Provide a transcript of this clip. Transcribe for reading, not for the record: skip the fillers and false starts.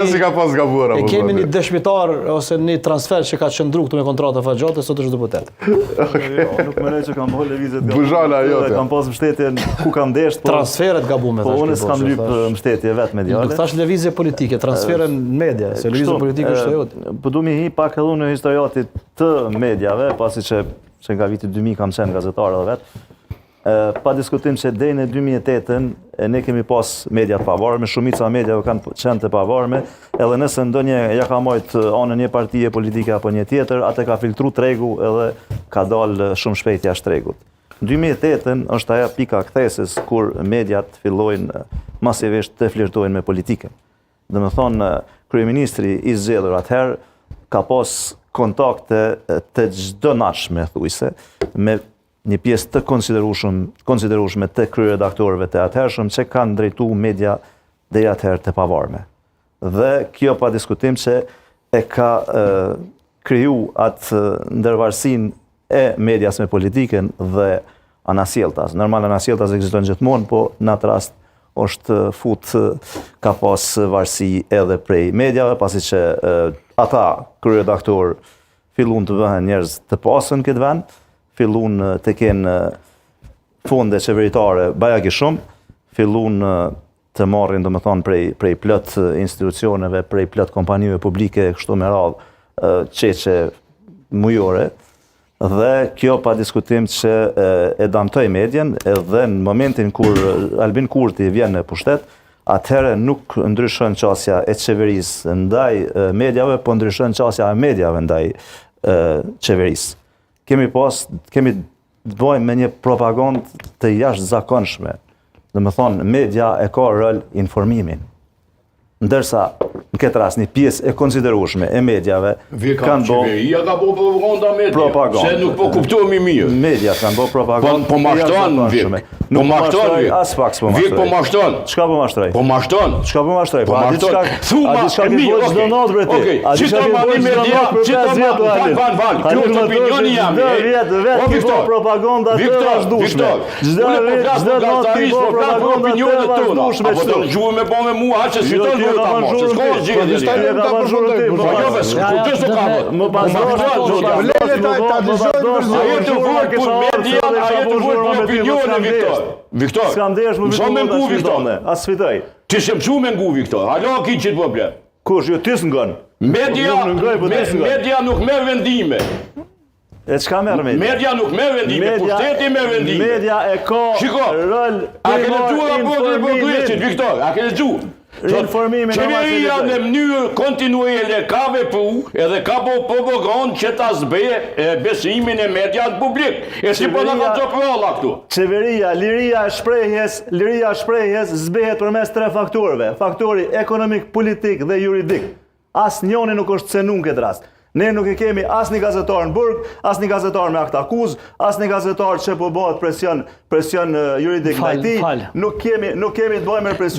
Si ka pas gabuar apo. Kemi një dëshmitar ose një transfer që ka qëndru këtu me kontratë faqate, sot është deputet. Nuk mendoj që kam bërë lëvizje të Buzhala jote. Kam pas mbështetjen ku kam ndesht, Transferet gabume po thash. unë s'kam lyp mbështetje vetë mediale. Nuk thash lëvizje politike, transfere në media, se lëvizje politike është ajo. Po du mi hi pak edhe në historiatit të mediave, pasi që nga viti 2000 kam qenë gazetar edhe vetë. Pa diskutim që deri në 2008 ne kemi pas media të pavarme, shumica mediave kanë qenë të pavarme, edhe nëse ndonjë ja ka marrë anën një partije politike apo një tjetër, atë ka filtru tregu edhe ka dalë shumë shpejt jashtë tregut. Në 2008 është ajo pika ktheses kur mediat fillojnë masivisht të flirtojnë me politikën. Domethënë kryeministri i zgjedhur atëherë ka pas kontakte të çdo natshme thujse me një pjesë të konsiderueshme të kryeredaktorëve të atëhershëm që kanë drejtuar media deri atëherë të pavarme. Dhe kjo pa diskutim që e ka kriju atë ndërvarësinë e medias me politikën dhe anasjelltas. Normal anasjelltas ekziston gjithmonë, po në atë rast është ka pas varësi edhe prej mediave, pasi që ata kryeredaktor fillun të bëhen njerëz të pasën këtë vend, fillun të kenë fonde qeveritare bajagi shumë, fillun të marrin domethënë prej plot institucioneve, prej plot kompanive publike kështu me radhë çeçe mujore, dhe kjo pa diskutim që e damtoi medien, edhe në momentin kur Albin Kurti vjen në pushtet, atëherë nuk ndryshon qasja e qeverisë ndaj mediave, po ndryshon qasja e mediave ndaj qeverisë. Kemi të bëjmë me një propagandë të jashtëzakonshme. Domethënë media e ka rol informimin. Ndërsa në këtë rast një pjesë e konsiderueshme e mediave kanë bërë qeveria ka bërë propaganda media. Se nuk po kuptohemi mirë. Media kanë bërë propagandë. Po mashton Vik. Nuk mashton as pak s'po mashtroj. Vik po mashton. Çka po mashtroj? Po mashton. Çka po mashtroj? Po mashton. A diçka ke bërë çdo natë për ti? A diçka ke bërë çdo natë për 5 vjet? Kjo është opinioni jam. Vetë ti bërë propaganda të vazhdueshme. Çdo natë ti bërë propaganda të vazhdueshme. Po gjuhë me bën me mua që fiton ta mos. S'ka gjë. Më Viktor, s'kam ndesh më ngu Viktor. As sfidoj. Ti s'e mësu me ngu Viktor. Alo ki çit problem. Kush jo ti s'ngon? Media nuk merr vendime. E çka merr media? Media nuk merr vendime, pushteti merr vendime. Media e ka rol. A ke lexuar apo Viktor? A ke lexuar? Qeveria në mënyrë kontinuele ka vepru edhe ka po propagandë që ta zbeje besimin e mediat publik. E si po na ka çopralla këtu. Qeveria, liria e shprehjes zbehet përmes 3 faktorëve. Faktori ekonomik, politik dhe juridik. Asnjëri nuk është cënuar këtë rast. Ne nuk e kemi asnjë gazetar në burg, asnjë gazetar me akt akuzë, asnjë gazetar që po bëhet presion juridik ndaj tij. Nuk kemi të bëjmë me presion